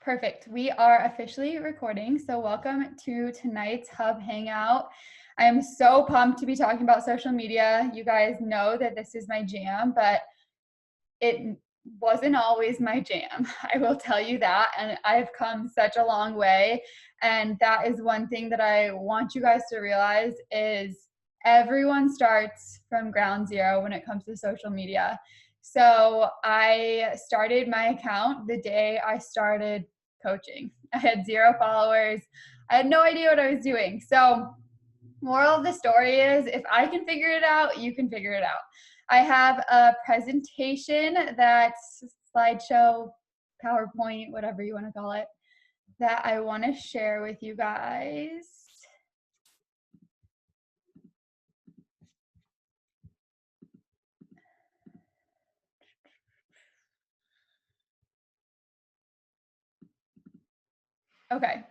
Perfect. We are officially recording. So welcome to tonight's Hub Hangout. I am so pumped to be talking about social media. You guys know that this is my jam, but it wasn't always my jam. I will tell you that. And I've come such a long way. And that is one thing that I want you guys to realize is everyone starts from ground zero when it comes to social media. So I started my account the day I started coaching. I had 0 followers. I had no idea what I was doing. So moral of the story is if I can figure it out, you can figure it out. I have a presentation that's slideshow, PowerPoint, whatever you want to call it, that I want to share with you guys. Okay.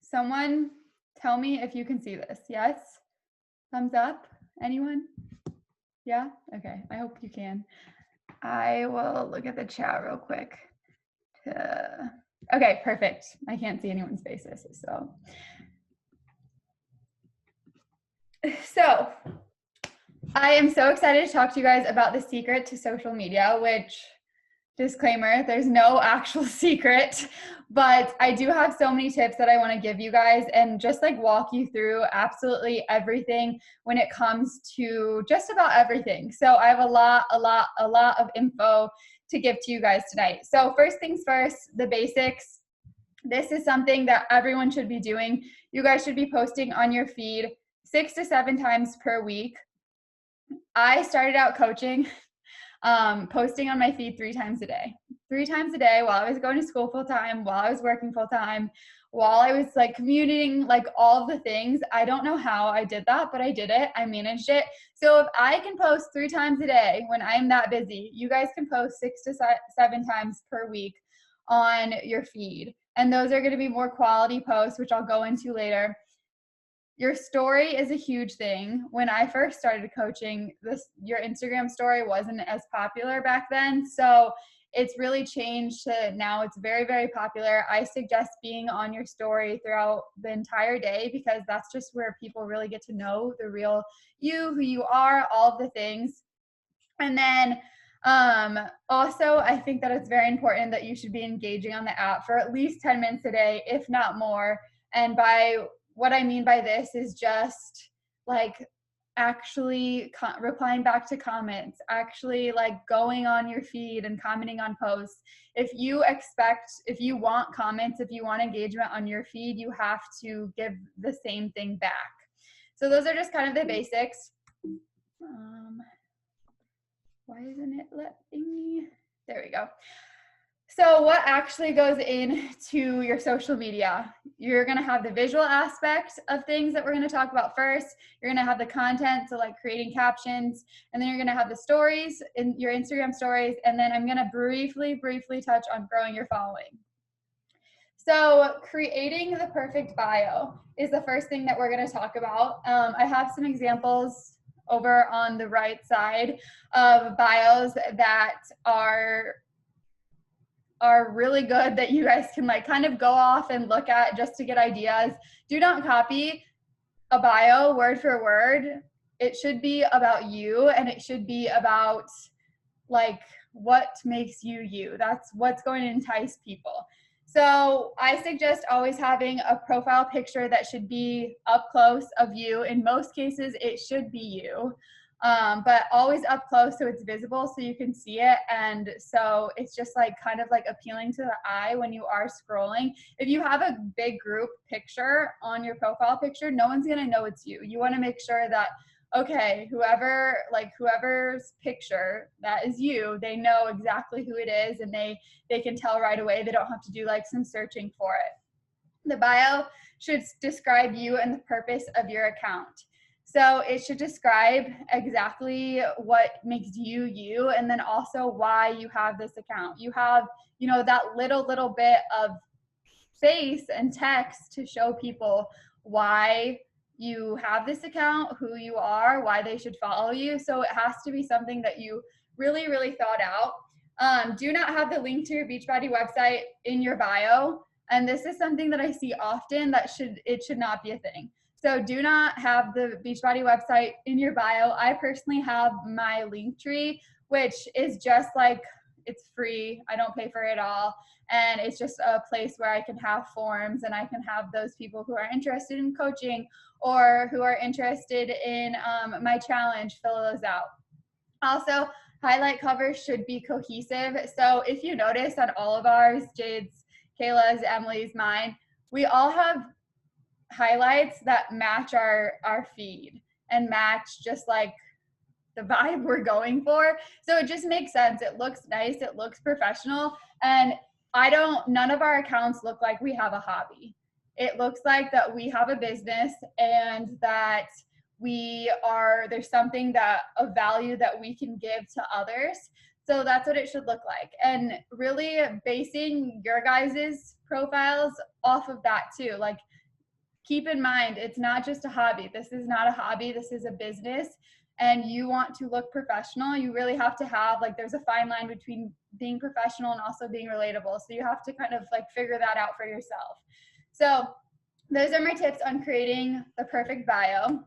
Someone tell me if you can see this. Yes? Thumbs up? Anyone? Yeah? Okay. I hope you can. I will look at the chat real quick. Okay, perfect. I can't see anyone's faces, so I am so excited to talk to you guys about the secret to social media, which, disclaimer, there's no actual secret, but I do have so many tips that I want to give you guys and just like walk you through absolutely everything when it comes to just about everything. So I have a lot of info to give to you guys tonight. So first things first, the basics. This is something that everyone should be doing. You guys should be posting on your feed 6 to 7 times per week. I started out coaching, posting on my feed 3 times a day. 3 times a day while I was going to school full time, while I was working full time, while I was like commuting, like all of the things. I don't know how I did that, but I did it. I managed it. So if I can post 3 times a day when I'm that busy, you guys can post 6 to 7 times per week on your feed. And those are going to be more quality posts, which I'll go into later. Your story is a huge thing. When I first started coaching, your Instagram story wasn't as popular back then. So it's really changed to now it's very, very popular. I suggest being on your story throughout the entire day because that's just where people really get to know the real you, who you are, all of the things. And then also, I think that it's very important that you should be engaging on the app for at least 10 minutes a day, if not more. And by what I mean by this is just like actually replying back to comments, actually like going on your feed and commenting on posts. If you want comments, if you want engagement on your feed, you have to give the same thing back. So those are just kind of the basics. Why isn't it letting me? There we go. So what actually goes into your social media? You're going to have the visual aspect of things that we're going to talk about first. You're going to have the content, so like creating captions, and then you're going to have the stories in your Instagram stories, and then I'm going to briefly touch on growing your following. So creating the perfect bio is the first thing that we're going to talk about. I have some examples over on the right side of bios that are really good that you guys can like kind of go off and look at just to get ideas. Do not copy a bio word for word. It should be about you and it should be about like what makes you you. That's what's going to entice people. So I suggest always having a profile picture that should be up close of you. In most cases, it should be you, but always up close so it's visible so you can see it. And so it's just like kind of like appealing to the eye when you are scrolling. If you have a big group picture on your profile picture, no one's going to know it's you. You want to make sure that okay, whoever's picture that is you, they know exactly who it is and they can tell right away. They don't have to do like some searching for it. The bio should describe you and the purpose of your account. So it should describe exactly what makes you you, and then also why you have this account. You have, that little bit of space and text to show people why you have this account, who you are, why they should follow you. So it has to be something that you really thought out. Do not have the link to your Beachbody website in your bio. And this is something that I see often that it should not be a thing. So do not have the Beachbody website in your bio. I personally have my Linktree, which is just like, it's free. I don't pay for it at all. And it's just a place where I can have forms and I can have those people who are interested in coaching or who are interested in my challenge fill those out. Also, highlight covers should be cohesive. So if you notice on all of ours, Jade's, Kayla's, Emily's, mine, we all have highlights that match our feed and match just like the vibe we're going for. So it just makes sense. It looks nice. It looks professional. And none of our accounts look like we have a hobby. It looks like that we have a business and that there's something of value that we can give to others. So that's what it should look like. And really basing your guys's profiles off of that too. Like, keep in mind, it's not just a hobby. This is not a hobby. This is a business. And you want to look professional. You really have to have, like, there's a fine line between being professional and also being relatable. So you have to kind of like figure that out for yourself. So those are my tips on creating the perfect bio.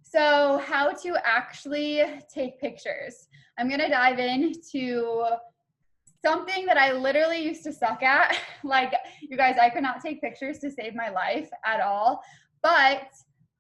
So how to actually take pictures. I'm going to dive into something that I literally used to suck at. Like, you guys, I could not take pictures to save my life at all, but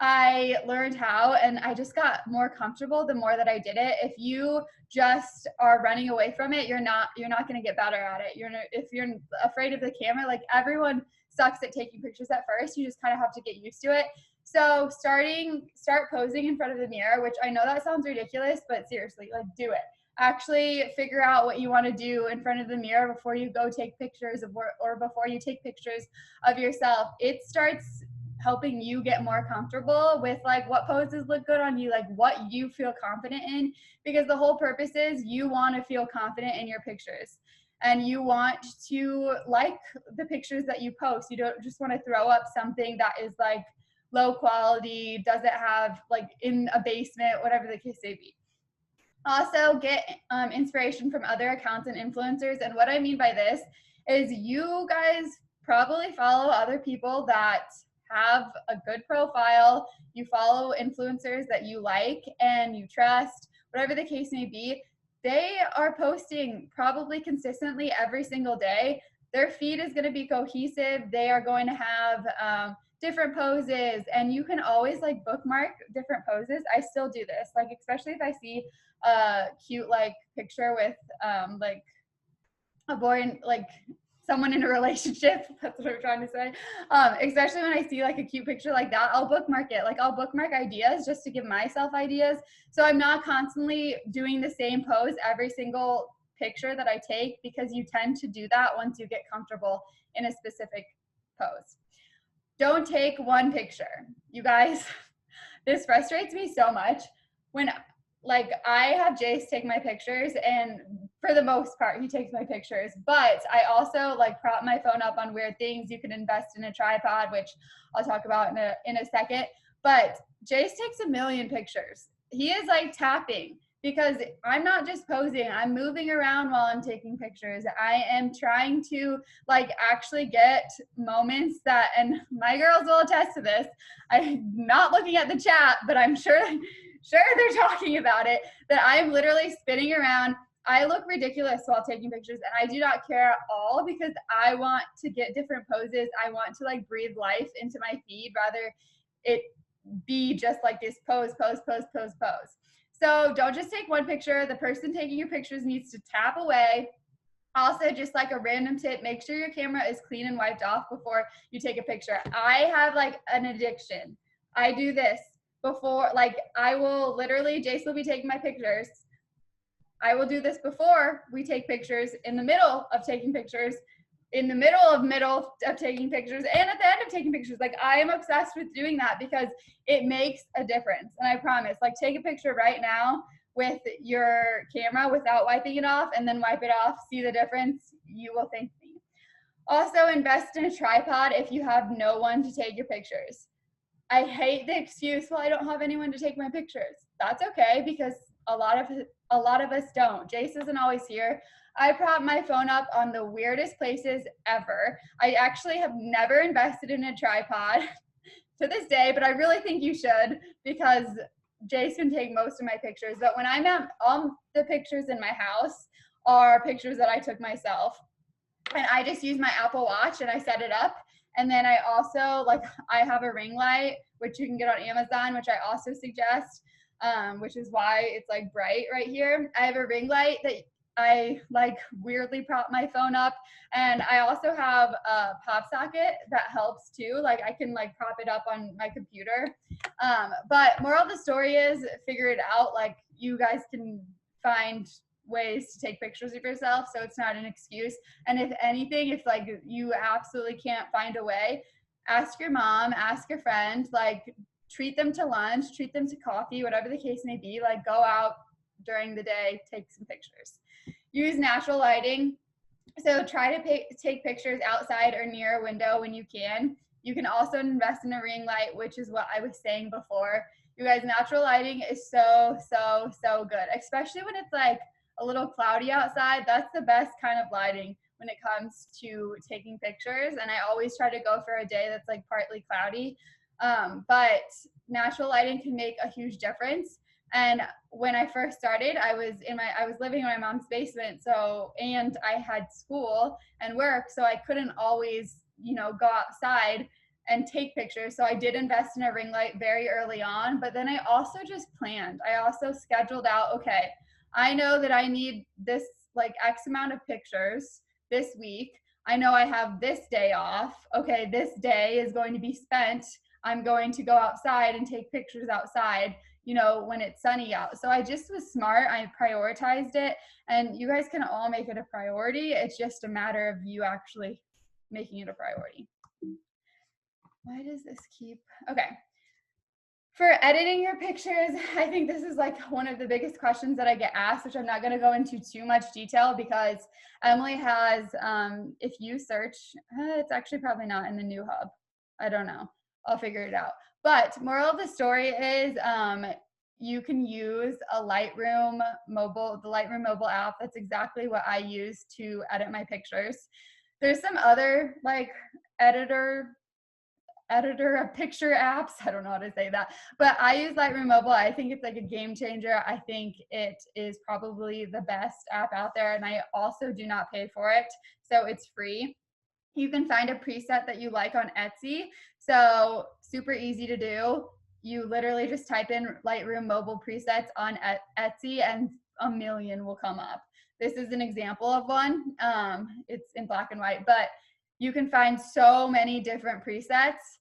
I learned how, and I just got more comfortable the more that I did it. If you just are running away from it, you're not going to get better at it. If you're afraid of the camera, like, everyone sucks at taking pictures at first. You just kind of have to get used to it. So start posing in front of the mirror, which I know that sounds ridiculous, but seriously, like, do it. Actually figure out what you want to do in front of the mirror before you go take pictures or before you take pictures of yourself. It starts helping you get more comfortable with like what poses look good on you, like what you feel confident in, because the whole purpose is you want to feel confident in your pictures and you want to like the pictures that you post. You don't just want to throw up something that is like low quality, doesn't have, like, in a basement, whatever the case may be. Also, get inspiration from other accounts and influencers. And what I mean by this is you guys probably follow other people that have a good profile. You follow influencers that you like and you trust, whatever the case may be. They are posting probably consistently every single day. Their feed is going to be cohesive. They are going to have different poses, and you can always like bookmark different poses. I still do this, like, especially if I see a cute like picture with like a boy and like someone in a relationship. That's what I'm trying to say. Especially when I see like a cute picture like that, I'll bookmark it. Like, I'll bookmark ideas just to give myself ideas. So I'm not constantly doing the same pose every single picture that I take, because you tend to do that once you get comfortable in a specific pose. Don't take one picture. You guys, this frustrates me so much. When, like, I have Jace take my pictures, and for the most part, he takes my pictures, but I also like prop my phone up on weird things. You can invest in a tripod, which I'll talk about in a second, but Jace takes a million pictures. He is like tapping, because I'm not just posing, I'm moving around while I'm taking pictures. I am trying to like actually get moments that, and my girls will attest to this, I'm not looking at the chat, but I'm sure they're talking about it, that I'm literally spinning around. I look ridiculous while taking pictures, and I do not care at all, because I want to get different poses. I want to like breathe life into my feed, rather it be just like this pose. So don't just take one picture. The person taking your pictures needs to tap away. Also, just like a random tip, make sure your camera is clean and wiped off before you take a picture. I have like an addiction. I do this before, like, I will literally, Jace will be taking my pictures. I will do this before we take pictures, in the middle of taking pictures, in the middle of taking pictures, and at the end of taking pictures. Like, I am obsessed with doing that because it makes a difference. And I promise, like, take a picture right now with your camera without wiping it off, and then wipe it off. See the difference? You will thank me. Also, invest in a tripod if you have no one to take your pictures. I hate the excuse, well, I don't have anyone to take my pictures. That's okay, because a lot of a lot of us don't. Jace isn't always here. I prop my phone up on the weirdest places ever. I actually have never invested in a tripod to this day, but I really think you should because Jace can take most of my pictures. But when I'm at, all the pictures in my house are pictures that I took myself. And I just use my Apple Watch and I set it up. And then I also, like, I have a ring light, which you can get on Amazon, which I also suggest, which is why it's like bright right here. I have a ring light that I like weirdly prop my phone up. And I also have a pop socket that helps too. Like I can like prop it up on my computer. But moral of the story is figure it out. Like you guys can find ways to take pictures of yourself, so it's not an excuse. And if anything, if like you absolutely can't find a way, ask your mom, ask your friend, like treat them to lunch, treat them to coffee, whatever the case may be. Like go out during the day, take some pictures. Use natural lighting. So try to take pictures outside or near a window when you can. You can also invest in a ring light, which is what I was saying before. You guys, natural lighting is so good, especially when it's like a little cloudy outside. That's the best kind of lighting when it comes to taking pictures. And I always try to go for a day that's like partly cloudy. But natural lighting can make a huge difference. And when I first started, I was living in my mom's basement. And I had school and work, so I couldn't always, go outside and take pictures. So I did invest in a ring light very early on, but then I also just planned. I also scheduled out, okay, I know that I need this like X amount of pictures this week. I know I have this day off. Okay, this day is going to be spent. I'm going to go outside and take pictures outside, when it's sunny out. So I just was smart. I prioritized it, and you guys can all make it a priority. It's just a matter of you actually making it a priority. Why does this keep, okay. For editing your pictures, I think this is like one of the biggest questions that I get asked, which I'm not going to go into too much detail because Emily has, if you search, it's actually probably not in the new hub. I don't know. I'll figure it out. But moral of the story is you can use a Lightroom mobile, the Lightroom mobile app. That's exactly what I use to edit my pictures. There's some other like editor of picture apps. I don't know how to say that, but I use Lightroom Mobile. I think it's like a game changer. I think it is probably the best app out there, and I also do not pay for it, so it's free. You can find a preset that you like on Etsy, so super easy to do. You literally just type in Lightroom Mobile presets on Etsy and a million will come up. This is an example of one. It's in black and white, but you can find so many different presets.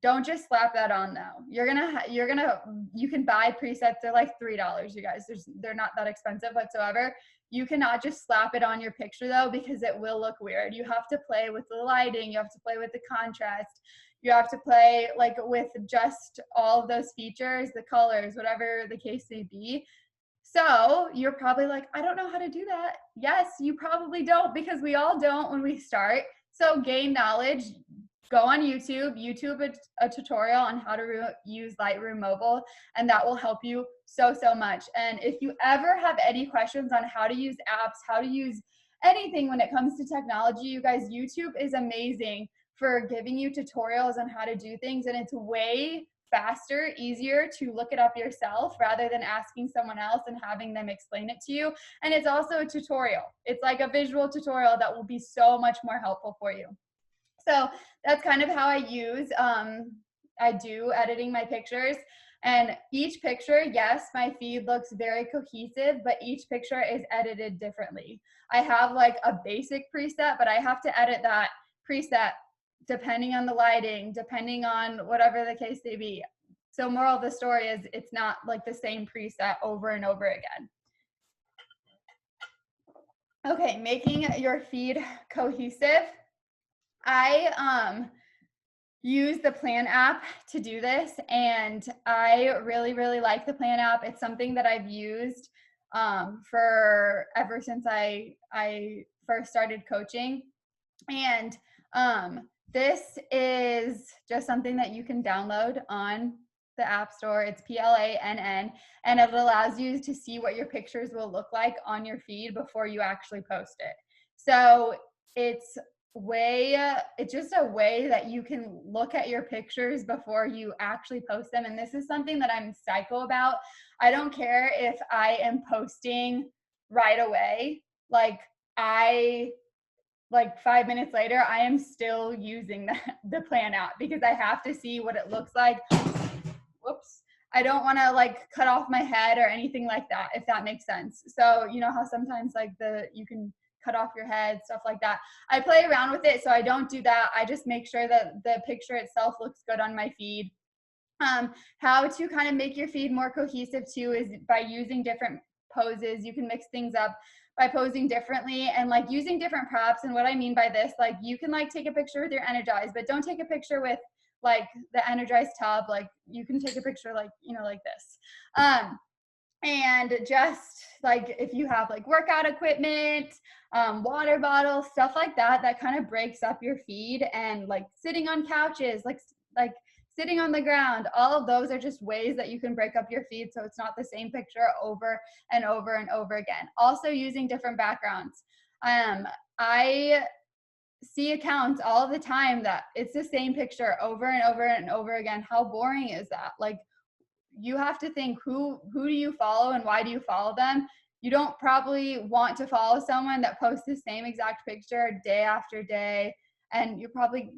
Don't just slap that on though. You can buy presets. They're like $3, you guys. They're not that expensive whatsoever. You cannot just slap it on your picture though, because it will look weird. You have to play with the lighting. You have to play with the contrast. You have to play like with just all of those features, the colors, whatever the case may be. So you're probably like, I don't know how to do that. Yes, you probably don't, because we all don't when we start. So gain knowledge, go on YouTube a tutorial on how to use Lightroom Mobile, and that will help you so much. And if you ever have any questions on how to use apps, how to use anything when it comes to technology, you guys, YouTube is amazing for giving you tutorials on how to do things, and it's way faster, easier to look it up yourself rather than asking someone else and having them explain it to you. And it's also a tutorial. It's like a visual tutorial that will be so much more helpful for you. So that's kind of how I do editing my pictures. And each picture, yes, my feed looks very cohesive, but each picture is edited differently. I have like a basic preset, but I have to edit that preset depending on the lighting, depending on whatever the case may be. So moral of the story is it's not like the same preset over and over again. Okay, making your feed cohesive. I use the Plan app to do this, and I really like the Plan app. It's something that I've used for ever since I first started coaching. And this is just something that you can download on the App Store. It's PLANN, and it allows you to see what your pictures will look like on your feed before you actually post it. So it's just a way that you can look at your pictures before you actually post them. And this is something that I'm psycho about. I don't care if I am posting right away. Like 5 minutes later, I am still using the plan app because I have to see what it looks like. Whoops. I don't want to like cut off my head or anything like that, if that makes sense. So you know how sometimes like you can cut off your head, stuff like that. I play around with it, so I don't do that. I just make sure that the picture itself looks good on my feed. How to kind of make your feed more cohesive too is by using different poses. You can mix things up by posing differently and like using different props. And what I mean by this, like you can like take a picture with your Energize, but don't take a picture with like the Energize tub. Like you can take a picture like, you know, like this. And just like if you have like workout equipment, water bottles, stuff like that, that kind of breaks up your feed. And like sitting on couches, like sitting on the ground, all of those are just ways that you can break up your feed so it's not the same picture over and over and over again. Also using different backgrounds. I see accounts all the time that it's the same picture over and over and over again. How boring is that? Like you have to think who do you follow and why do you follow them? You don't probably want to follow someone that posts the same exact picture day after day, and you probably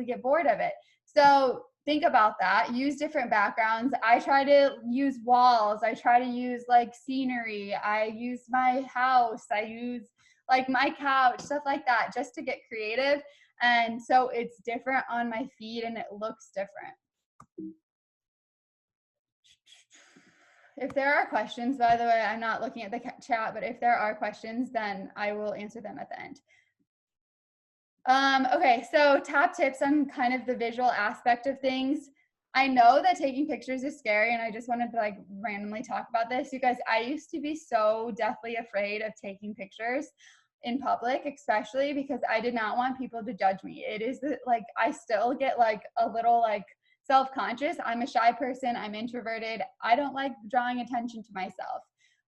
get bored of it. So think about that. Use different backgrounds. I try to use walls. I try to use like scenery. I use my house. I use like my couch, stuff like that, just to get creative. And so it's different on my feed and it looks different. If there are questions, by the way, I'm not looking at the chat, but if there are questions, then I will answer them at the end. Okay, so top tips on kind of the visual aspect of things. I know that taking pictures is scary, and I just wanted to like randomly talk about this. You guys, I used to be so deathly afraid of taking pictures in public, especially because I did not want people to judge me. It is like I still get like a little like self-conscious. I'm a shy person. I'm introverted. I don't like drawing attention to myself.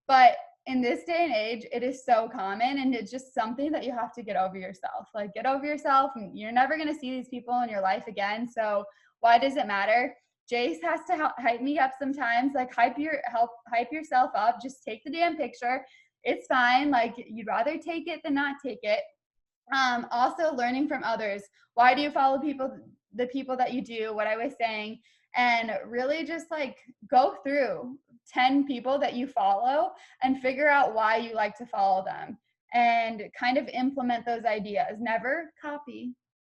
But in this day and age, it is so common, and it's just something that you have to get over yourself. Like get over yourself, and you're never going to see these people in your life again. So why does it matter? Jace has to hype me up sometimes. Like hype yourself up. Just take the damn picture. It's fine. Like you'd rather take it than not take it. Also learning from others. Why do you follow the people that you do? What I was saying, and really just like go through 10 people that you follow and figure out why you like to follow them and kind of implement those ideas. Never copy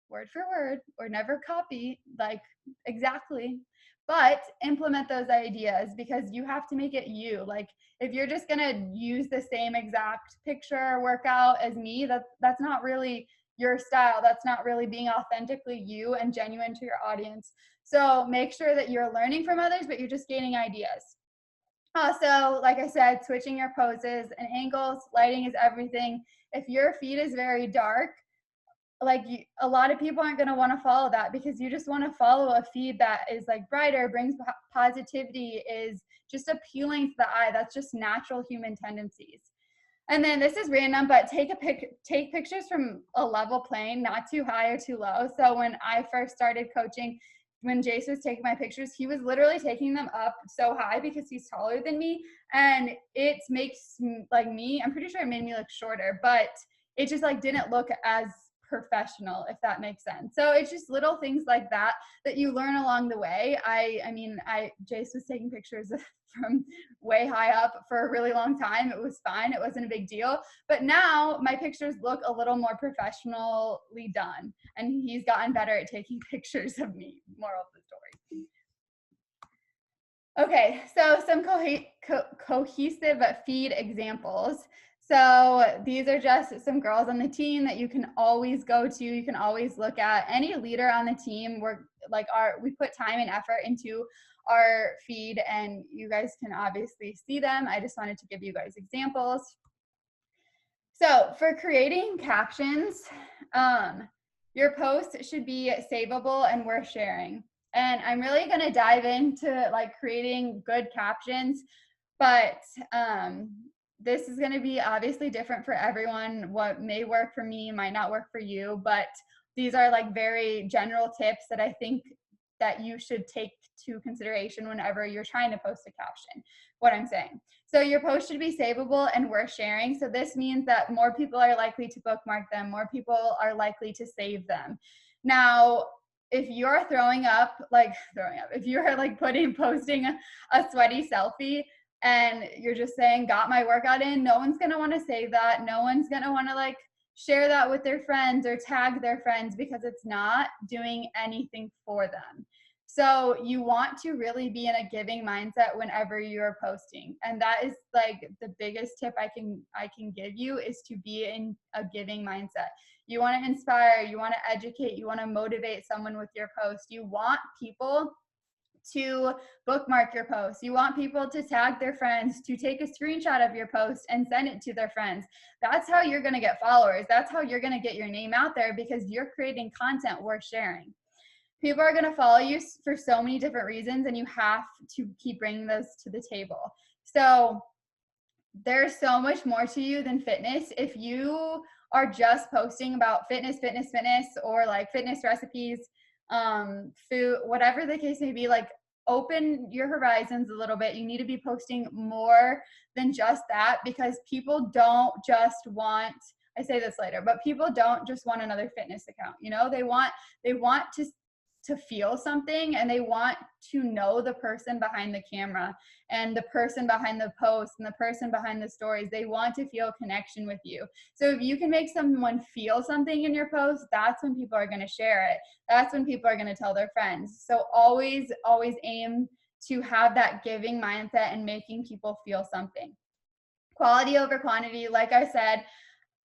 word for word or never copy like exactly, but implement those ideas because you have to make it you. Like if you're just gonna use the same exact picture workout as me, that's not really your style. That's not really being authentically you and genuine to your audience. So make sure that you're learning from others, but you're just gaining ideas. Also, like I said, switching your poses and angles, lighting is everything. If your feed is very dark, like a lot of people aren't going to want to follow that because you just want to follow a feed that is like brighter, brings positivity, is just appealing to the eye. That's just natural human tendencies. And then this is random, but take pictures from a level plane, not too high or too low. So when I first started coaching, when Jace was taking my pictures, he was literally taking them up so high because he's taller than me. And it makes like me, I'm pretty sure it made me look shorter, but it just like didn't look as professional, if that makes sense. So it's just little things like that that you learn along the way. I mean, Jace was taking pictures from way high up for a really long time. It was fine. It wasn't a big deal. But now my pictures look a little more professionally done, and he's gotten better at taking pictures of me. Moral of the story. Okay, so some cohesive feed examples. So these are just some girls on the team that you can always go to. You can always look at any leader on the team. We put time and effort into our feed, and you guys can obviously see them. I just wanted to give you guys examples. So for creating captions, your post should be savable and worth sharing. And I'm really going to dive into like creating good captions, but this is going to be obviously different for everyone. What may work for me might not work for you, but these are like very general tips that I think that you should take to consideration whenever you're trying to post a caption, what I'm saying. So your post should be savable and worth sharing. So this means that more people are likely to bookmark them, more people are likely to save them. Now, if you're if you're like posting a sweaty selfie and you're just saying, got my workout in, no one's gonna wanna save that. No one's gonna wanna like share that with their friends or tag their friends because it's not doing anything for them. So you want to really be in a giving mindset whenever you're posting. And that is like the biggest tip I can give you is to be in a giving mindset. You want to inspire, you want to educate, you want to motivate someone with your post. You want people to bookmark your post. You want people to tag their friends, to take a screenshot of your post and send it to their friends. That's how you're going to get followers. That's how you're going to get your name out there because you're creating content worth sharing. People are going to follow you for so many different reasons, and you have to keep bringing those to the table. So there's so much more to you than fitness. If you are just posting about fitness, or like fitness recipes, food, whatever the case may be, like open your horizons a little bit. You need to be posting more than just that because people don't just want, I say this later, but people don't just want another fitness account. You know, they want to feel something, and they want to know the person behind the camera and the person behind the post and the person behind the stories. They want to feel connection with you. So if you can make someone feel something in your post, that's when people are going to share it. That's when people are going to tell their friends. So always aim to have that giving mindset and making people feel something. Quality over quantity, like I said,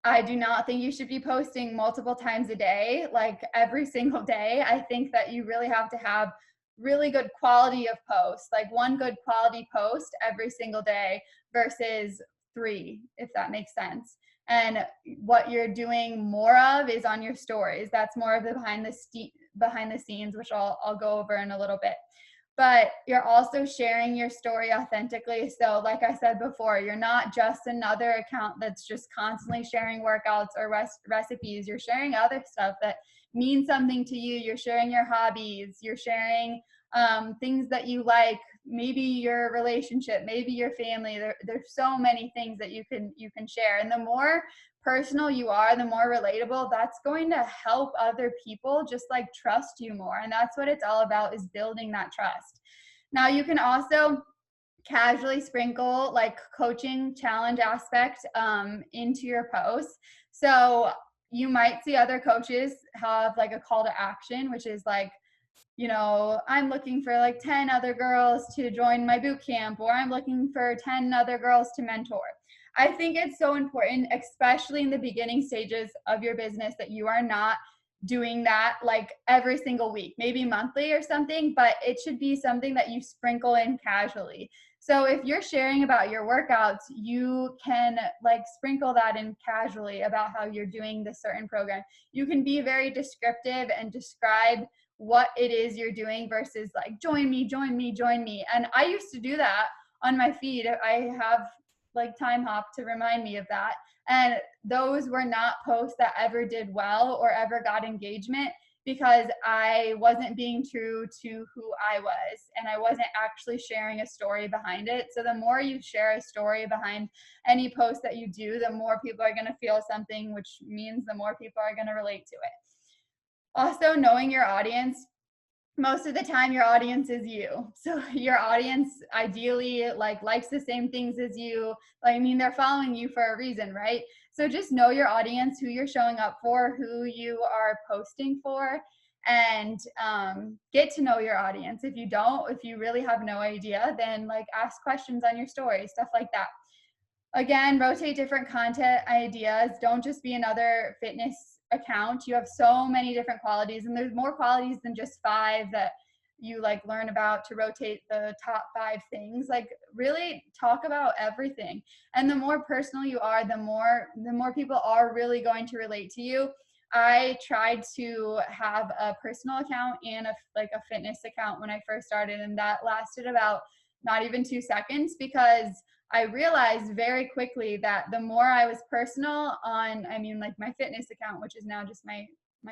I do not think you should be posting multiple times a day, like every single day. I think that you really have to have really good quality of posts, like one good quality post every single day versus 3, if that makes sense. And what you're doing more of is on your stories. That's more of the behind the scenes, which I'll go over in a little bit. But you're also sharing your story authentically. So like I said before, you're not just another account that's just constantly sharing workouts or recipes. You're sharing other stuff that means something to you. You're sharing your hobbies. You're sharing things that you like, maybe your relationship, maybe your family. There's so many things that you can share. And the more personal you are, the more relatable, that's going to help other people just like trust you more. And that's what it's all about, is building that trust. Now you can also casually sprinkle like coaching challenge aspect into your posts. So you might see other coaches have like a call to action, which is like, you know, I'm looking for like 10 other girls to join my boot camp, or I'm looking for 10 other girls to mentor. I think it's so important, especially in the beginning stages of your business, that you are not doing that like every single week, maybe monthly or something, but it should be something that you sprinkle in casually. So if you're sharing about your workouts, you can like sprinkle that in casually about how you're doing this certain program. You can be very descriptive and describe what it is you're doing versus like, join me. And I used to do that on my feed. I have like Time Hop to remind me of that. And those were not posts that ever did well or ever got engagement because I wasn't being true to who I was, and I wasn't actually sharing a story behind it. So the more you share a story behind any post that you do, the more people are going to feel something, which means the more people are going to relate to it. Also, knowing your audience. Most of the time your audience is you. So your audience ideally likes the same things as you. I mean, they're following you for a reason, right? So just know your audience, who you're showing up for, who you are posting for, and get to know your audience. If you really have no idea, then like ask questions on your story, stuff like that. Again, rotate different content ideas. Don't just be another fitness account. You have so many different qualities, and there's more qualities than just 5 that you like learn about to rotate the top 5 things. Like really talk about everything. And the more personal you are, the more people are really going to relate to you. I tried to have a personal account and a fitness account when I first started, and that lasted about not even 2 seconds, because I realized very quickly that the more I was personal on, like my fitness account, which is now just my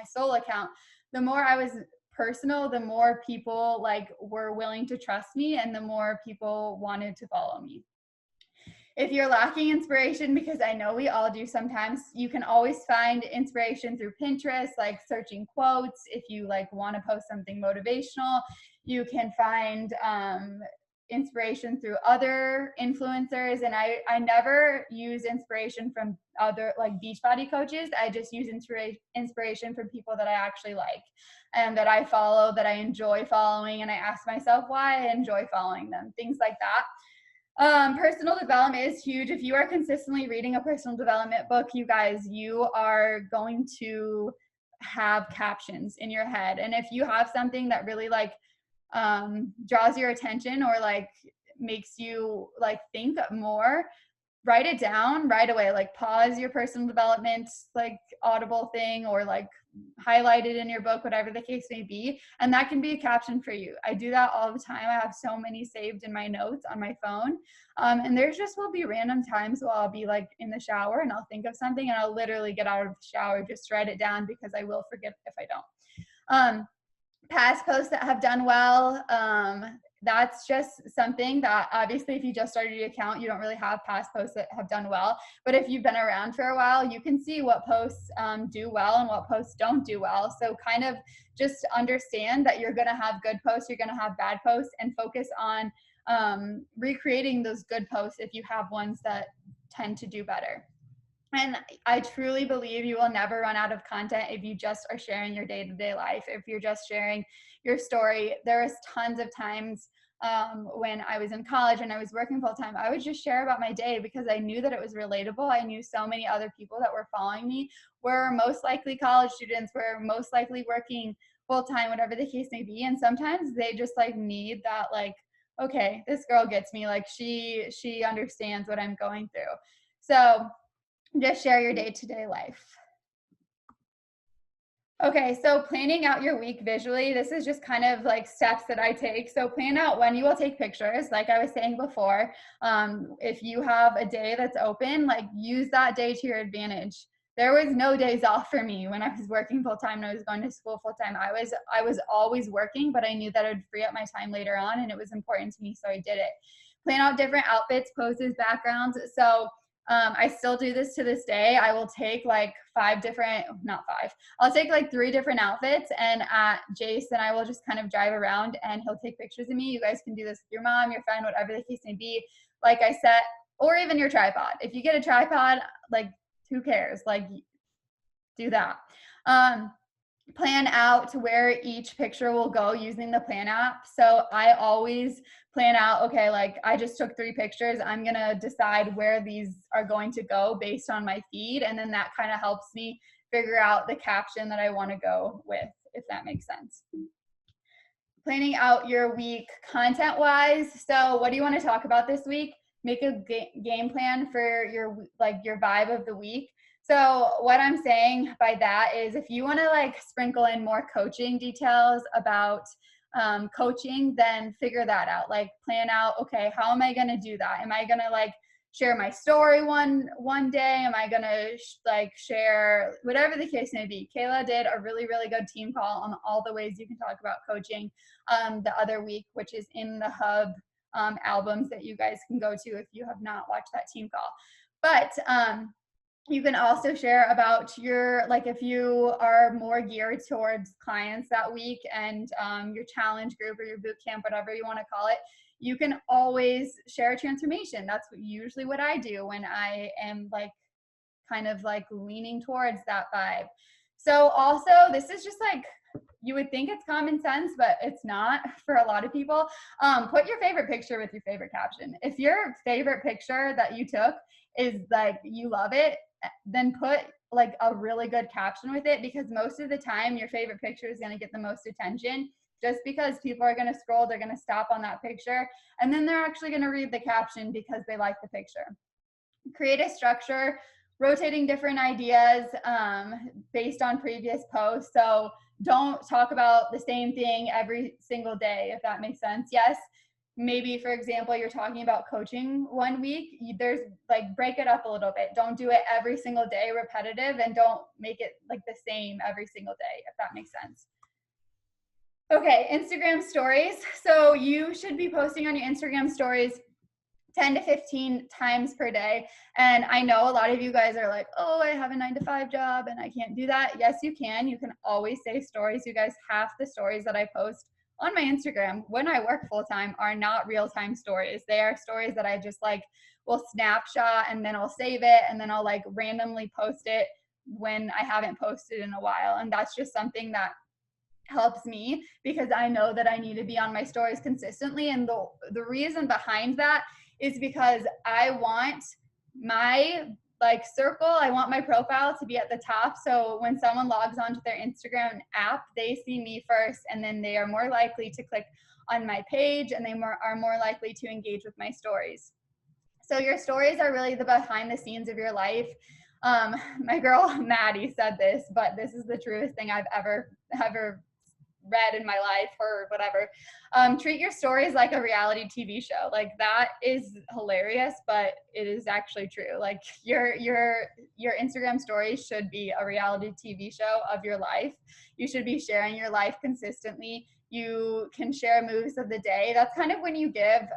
sole account, the more I was personal, the more people like were willing to trust me, and the more people wanted to follow me. If you're lacking inspiration, because I know we all do sometimes, you can always find inspiration through Pinterest, like searching quotes. If you like want to post something motivational, you can find inspiration through other influencers. And I never use inspiration from other like Beachbody coaches. I just use inspiration from people that I actually like and that I follow, that I enjoy following. And I ask myself why I enjoy following them, things like that. Personal development is huge. If you are consistently reading a personal development book, you guys, you are going to have captions in your head. And if you have something that really like draws your attention or like makes you like think more, write it down right away. Like pause your personal development like Audible thing, or like highlight it in your book, whatever the case may be. And that can be a caption for you. I do that all the time. I have so many saved in my notes on my phone. And there's just will be random times where I'll be like in the shower and I'll think of something and I'll literally get out of the shower, just write it down, because I will forget if I don't. Past posts that have done well, that's just something that obviously if you just started your account, you don't really have past posts that have done well. But if you've been around for a while, you can see what posts do well and what posts don't do well. So kind of just understand that you're going to have good posts, you're going to have bad posts, and focus on recreating those good posts if you have ones that tend to do better. And I truly believe you will never run out of content if you just are sharing your day-to-day life. If you're just sharing your story, there was tons of times when I was in college and I was working full-time, I would just share about my day because I knew that it was relatable. I knew so many other people that were following me were most likely college students, were most likely working full-time, whatever the case may be. And sometimes they just like need that, like, okay, this girl gets me, like she understands what I'm going through. So just share your day-to-day life. Okay, so planning out your week visually, this is just kind of like steps that I take. So plan out when you will take pictures, like I was saying before. If you have a day that's open, like use that day to your advantage. There was no days off for me when I was working full-time and I was going to school full-time. I was always working, but I knew that it would free up my time later on, and it was important to me, so I did it. Plan out different outfits, poses, backgrounds. So I still do this to this day. I will take like I'll take like 3 different outfits, and at Jason, I will just kind of drive around and he'll take pictures of me. You guys can do this with your mom, your friend, whatever the case may be. Like I said, or even your tripod. If you get a tripod, like who cares? Like do that. Plan out to where each picture will go using the plan app. So I always plan out, okay, like I just took 3 pictures. I'm going to decide where these are going to go based on my feed. And then that kind of helps me figure out the caption that I want to go with, if that makes sense. Planning out your week content wise. So what do you want to talk about this week? Make a game plan for your vibe of the week. So what I'm saying by that is if you want to like sprinkle in more coaching details about coaching, then figure that out. Like plan out, okay, how am I going to do that? Am I going to like share my story one day? Am I going to like share whatever the case may be? Kayla did a really, really good team call on all the ways you can talk about coaching the other week, which is in the Hub albums that you guys can go to if you have not watched that team call. But you can also share about your, like if you are more geared towards clients that week and your challenge group or your boot camp, whatever you want to call it, you can always share a transformation. That's usually what I do when I am like kind of like leaning towards that vibe. So also, this is just like, you would think it's common sense, but it's not for a lot of people. Put your favorite picture with your favorite caption. If your favorite picture that you took is like, you love it, then put like a really good caption with it, because most of the time your favorite picture is going to get the most attention, just because people are going to scroll, they're going to stop on that picture, and then they're actually going to read the caption because they like the picture. Create a structure rotating different ideas based on previous posts. So don't talk about the same thing every single day, if that makes sense. Yes, maybe for example, you're talking about coaching one week, there's like break it up a little bit. Don't do it every single day repetitive, and don't make it like the same every single day, if that makes sense. Okay, Instagram stories. So you should be posting on your Instagram stories 10 to 15 times per day. And I know a lot of you guys are like, oh, I have a 9-to-5 job and I can't do that. Yes, you can. You can always say stories. You guys, half the stories that I post on my Instagram when I work full time are not real time stories. They are stories that I just like will snapshot and then I'll save it and then I'll like randomly post it when I haven't posted in a while. And that's just something that helps me because I know that I need to be on my stories consistently. And the reason behind that is because I want my like circle, I want my profile to be at the top. So when someone logs onto their Instagram app, they see me first, and then they are more likely to click on my page, and they are more likely to engage with my stories. So your stories are really the behind the scenes of your life. My girl Maddie said this, but this is the truest thing I've ever read in my life or whatever. Treat your stories like a reality TV show. Like that is hilarious, but it is actually true. Like your Instagram stories should be a reality TV show of your life. You should be sharing your life consistently. You can share moves of the day. That's kind of when you give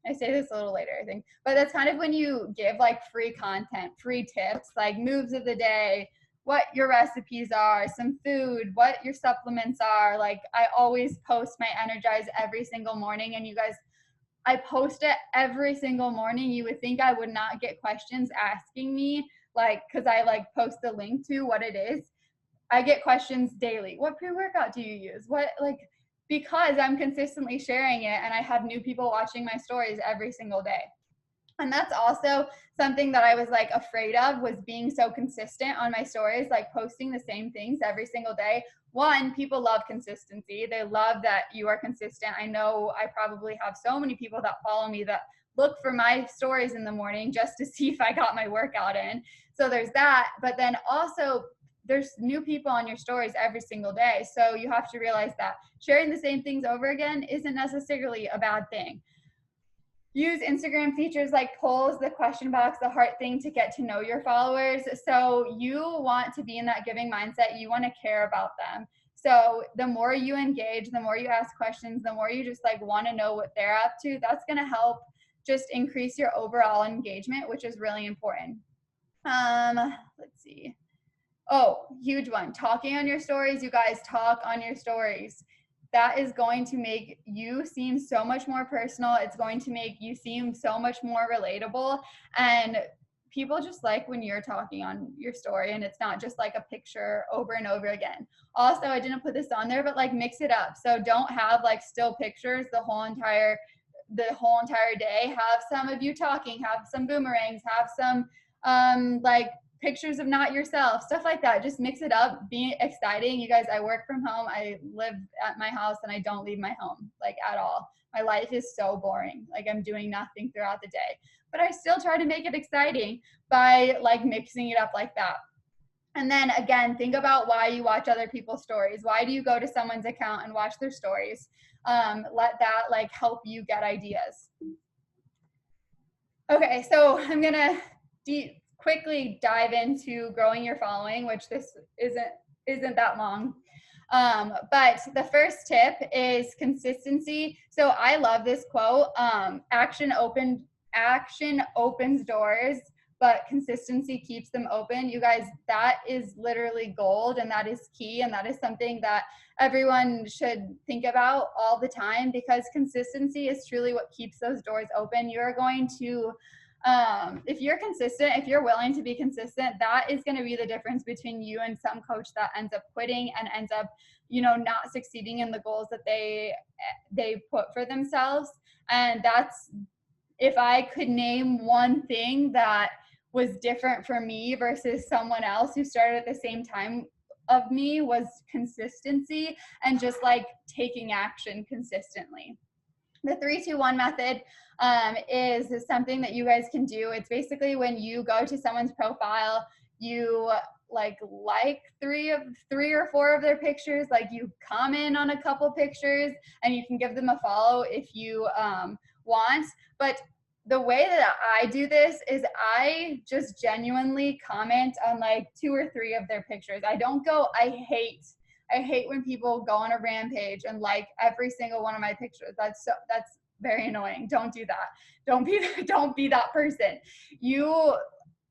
I say this a little later, I think, but that's kind of when you give like free content, free tips, like moves of the day, what your recipes are, some food, what your supplements are. Like I always post my Energize every single morning, and you guys, I post it every single morning. You would think I would not get questions asking me, like, cause I like post the link to what it is. I get questions daily. What pre-workout do you use? What, like, because I'm consistently sharing it and I have new people watching my stories every single day. And that's also something that I was like afraid of, was being so consistent on my stories, like posting the same things every single day. One, people love consistency. They love that you are consistent. I know I probably have so many people that follow me that look for my stories in the morning just to see if I got my workout in. So there's that. But then also there's new people on your stories every single day. So you have to realize that sharing the same things over again isn't necessarily a bad thing. Use Instagram features like polls, the question box, the heart thing to get to know your followers. So you want to be in that giving mindset. You want to care about them. So the more you engage, the more you ask questions, the more you just like want to know what they're up to, that's going to help just increase your overall engagement, which is really important. Let's see. Oh, huge one. Talking on your stories. You guys, talk on your stories. That is going to make you seem so much more personal. It's going to make you seem so much more relatable. And people just like when you're talking on your story and it's not just like a picture over and over again. Also, I didn't put this on there, but like mix it up. So don't have like still pictures the whole entire day. Have some of you talking, have some boomerangs, have some like pictures of not yourself, stuff like that. Just mix it up, be exciting. You guys, I work from home. I live at my house and I don't leave my home like at all. My life is so boring. Like I'm doing nothing throughout the day, but I still try to make it exciting by like mixing it up like that. And then again, think about why you watch other people's stories. Why do you go to someone's account and watch their stories? Let that like help you get ideas. Okay, so I'm gonna quickly dive into growing your following, which this isn't that long. But the first tip is consistency. So I love this quote, action opens doors, but consistency keeps them open. You guys, that is literally gold, and that is key, and that is something that everyone should think about all the time, because consistency is truly what keeps those doors open. You're going to if you're consistent, if you're willing to be consistent, that is going to be the difference between you and some coach that ends up quitting and ends up, not succeeding in the goals that they put for themselves. And that's, if I could name one thing that was different for me versus someone else who started at the same time of me, was consistency and just like taking action consistently. The 3-2-1 method is something that you guys can do. It's basically when you go to someone's profile, you like three or four of their pictures, like you comment on a couple pictures, and you can give them a follow if you want. But the way that I do this is I just genuinely comment on like 2 or 3 of their pictures. I don't go, I hate when people go on a rampage and like every single one of my pictures. That's very annoying. Don't do that. Don't be that person.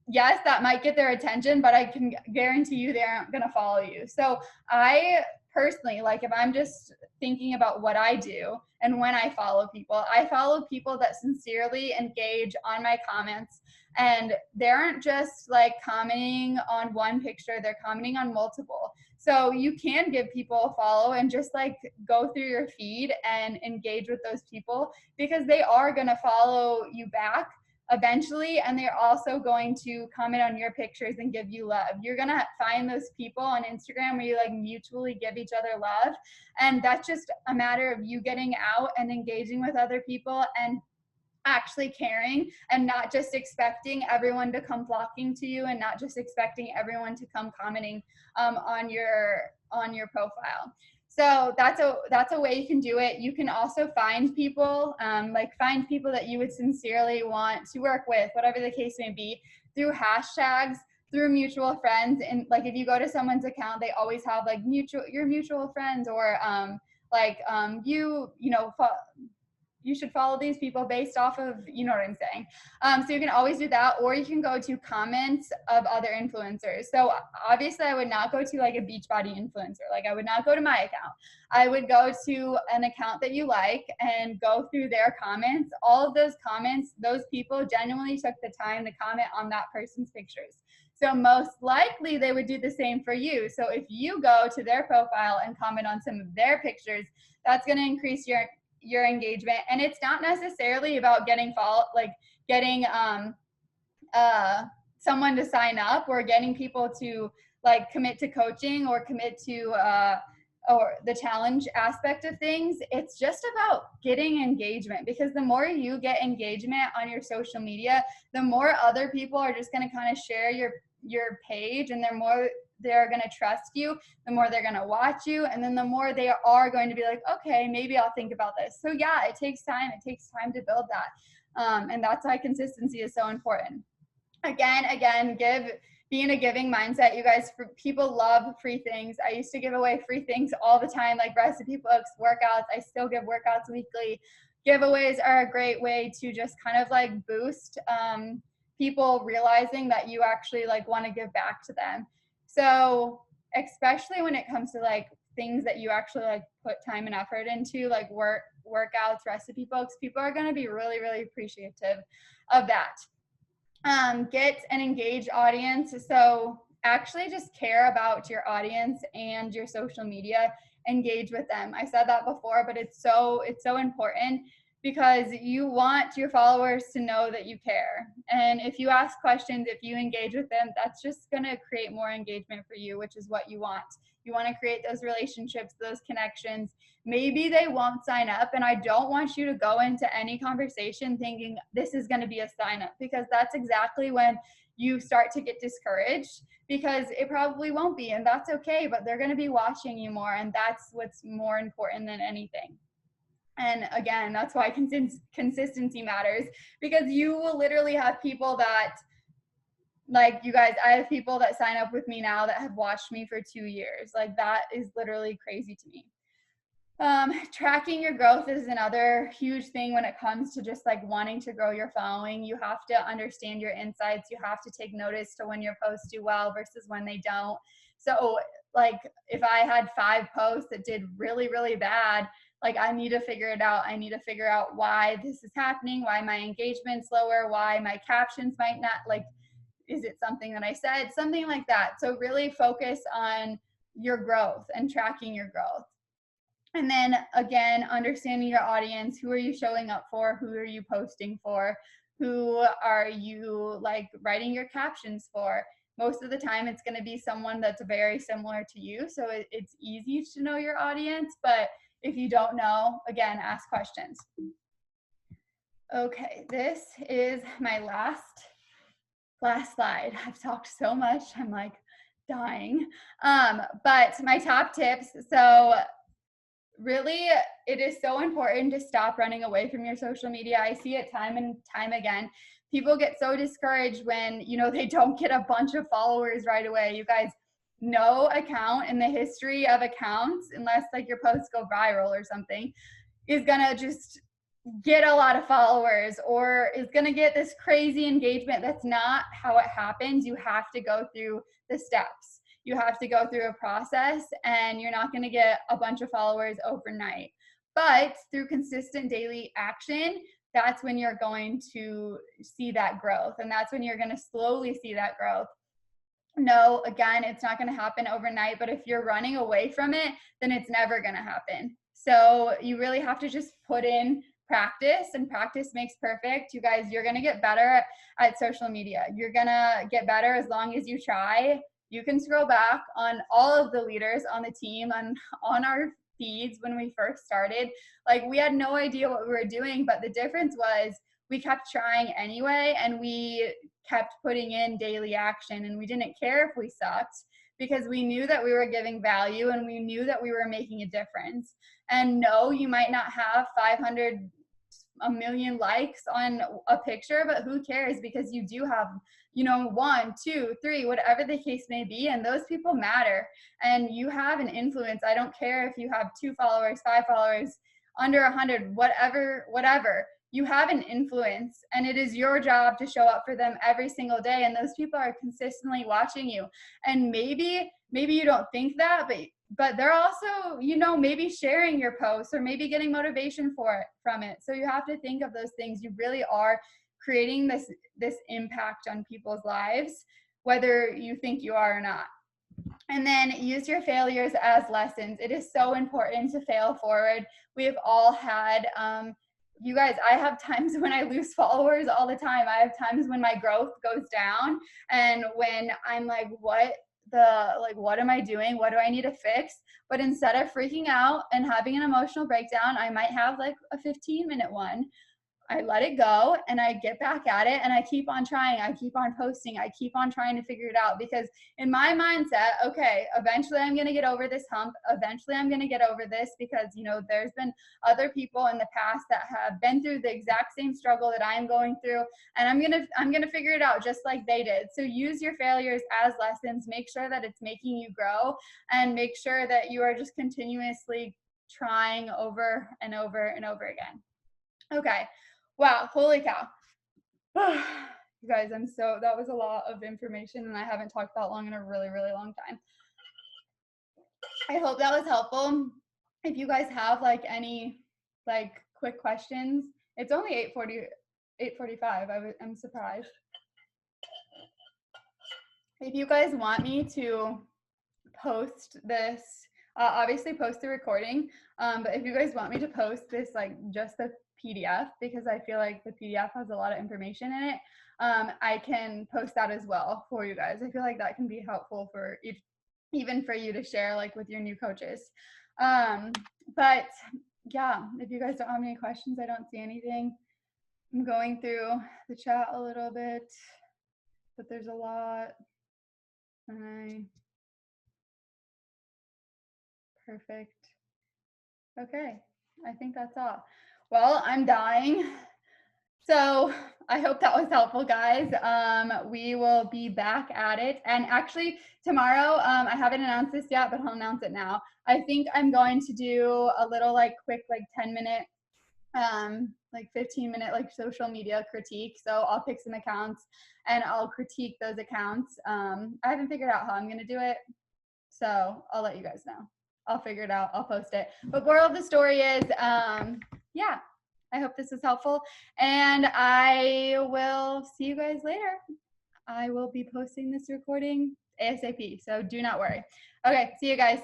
Yes, that might get their attention, but I can guarantee you they aren't going to follow you. So I personally, like if I'm just thinking about what I do and when I follow people that sincerely engage on my comments, and they aren't just like commenting on one picture, they're commenting on multiple. So you can give people a follow and just like go through your feed and engage with those people, because they are going to follow you back eventually, and they're also going to comment on your pictures and give you love. You're going to find those people on Instagram where you like mutually give each other love, and that's just a matter of you getting out and engaging with other people and actually caring, and not just expecting everyone to come flocking to you, and not just expecting everyone to come commenting on your profile. So that's a way you can do it. You can also find people, find people that you would sincerely want to work with, whatever the case may be, through hashtags, through mutual friends. And like if you go to someone's account, they always have like your mutual friends, or you should follow these people based off of, you know what I'm saying? So you can always do that, or you can go to comments of other influencers. So obviously I would not go to like a Beachbody influencer. Like I would not go to my account. I would go to an account that you like and go through their comments. All of those comments, those people genuinely took the time to comment on that person's pictures. So most likely they would do the same for you. So if you go to their profile and comment on some of their pictures, that's going to increase your engagement. And it's not necessarily about getting someone to sign up, or getting people to like commit to coaching, or commit to or the challenge aspect of things. It's just about getting engagement, because the more you get engagement on your social media, the more other people are just going to kind of share your page, and they're going to trust you, the more they're going to watch you, and then the more they are going to be like, okay, maybe I'll think about this. So yeah, it takes time to build that, and that's why consistency is so important. Again, be in a giving mindset. You guys, people love free things. I used to give away free things all the time, like recipe books, workouts. I still give workouts weekly. Giveaways are a great way to just kind of like boost people realizing that you actually like want to give back to them. So especially when it comes to like things that you actually like put time and effort into, like workouts, recipe books, people are going to be really, really appreciative of that. Get an engaged audience. So actually just care about your audience and your social media. Engage with them. I said that before, but it's so important, because you want your followers to know that you care. And if you ask questions, if you engage with them, that's just going to create more engagement for you, which is what you want. You want to create those relationships, those connections. Maybe they won't sign up, and I don't want you to go into any conversation thinking this is going to be a sign up, because that's exactly when you start to get discouraged, because it probably won't be, and that's okay, but they're going to be watching you more, and that's what's more important than anything. And again, that's why consistency matters, because you will literally have people that, like you guys, I have people that sign up with me now that have watched me for 2 years. Like that is literally crazy to me. Tracking your growth is another huge thing when it comes to just like wanting to grow your following. You have to understand your insights. You have to take notice to when your posts do well versus when they don't. So like if I had 5 posts that did really, really bad, like I need to figure it out. I need to figure out why this is happening, why my engagement's lower, why my captions might not, like, is it something that I said, something like that. So really focus on your growth and tracking your growth. And then again, understanding your audience. Who are you showing up for? Who are you posting for? Who are you like writing your captions for? Most of the time it's going to be someone that's very similar to you. So it's easy to know your audience, but if you don't know, again, ask questions. Okay, this is my last slide. I've talked so much, I'm like dying. But my top tips. So really, it is so important to stop running away from your social media. I see it time and time again. People get so discouraged when, they don't get a bunch of followers right away. You guys, no account in the history of accounts, unless like your posts go viral or something, is gonna just get a lot of followers or is going to get this crazy engagement. That's not how it happens. You have to go through the steps. You have to go through a process, and you're not going to get a bunch of followers overnight. But through consistent daily action, that's when you're going to see that growth, and that's when you're going to slowly see that growth. No, again, it's not going to happen overnight, but if you're running away from it, then it's never going to happen. So you really have to just put in practice, and practice makes perfect. You guys, you're going to get better at social media. You're going to get better as long as you try. You can scroll back on all of the leaders on the team on our feeds when we first started. Like, we had no idea what we were doing, but the difference was we kept trying anyway, and we kept putting in daily action, and we didn't care if we sucked because we knew that we were giving value and we knew that we were making a difference. And no, you might not have 500, a million likes on a picture, but who cares, because you do have, 1, 2, 3, whatever the case may be, and those people matter, and you have an influence. I don't care if you have 2 followers, 5 followers, under 100, whatever. You have an influence, and it is your job to show up for them every single day, and those people are consistently watching you. And maybe you don't think that, but they're also, maybe sharing your posts or maybe getting motivation from it. So you have to think of those things. You really are creating this impact on people's lives, whether you think you are or not. And then use your failures as lessons. It is so important to fail forward. We have all had, you guys, I have times when I lose followers all the time. I have times when my growth goes down, and when I'm like, what am I doing? What do I need to fix? But instead of freaking out and having an emotional breakdown, I might have like a 15-minute one. I let it go and I get back at it, and I keep on trying. I keep on posting. I keep on trying to figure it out, because in my mindset, okay, eventually I'm going to get over this hump. Eventually I'm going to get over this, because, there's been other people in the past that have been through the exact same struggle that I'm going through, and I'm going to figure it out just like they did. So use your failures as lessons. Make sure that it's making you grow, and make sure that you are just continuously trying over and over and over again. Okay. Wow, holy cow. You guys, that was a lot of information, and I haven't talked that long in a really, really long time. I hope that was helpful. If you guys have like any quick questions, it's only 8:45. I'm surprised. If you guys want me to post this, obviously post the recording, but if you guys want me to post this, just the PDF, because I feel like the PDF has a lot of information in it, I can post that as well for you guys. I feel like that can be helpful for even for you to share with your new coaches. But yeah, if you guys don't have any questions, I don't see anything. I'm going through the chat a little bit, but there's a lot. Perfect. Okay, I think that's all. Well, I'm dying. So I hope that was helpful, guys. We will be back at it. And actually tomorrow, I haven't announced this yet, but I'll announce it now. I think I'm going to do a little quick 10-minute, 15-minute social media critique. So I'll pick some accounts and I'll critique those accounts. I haven't figured out how I'm going to do it, so I'll let you guys know. I'll figure it out. I'll post it. But moral of the story is, yeah, I hope this was helpful. And I will see you guys later. I will be posting this recording ASAP, so do not worry. Okay, see you guys.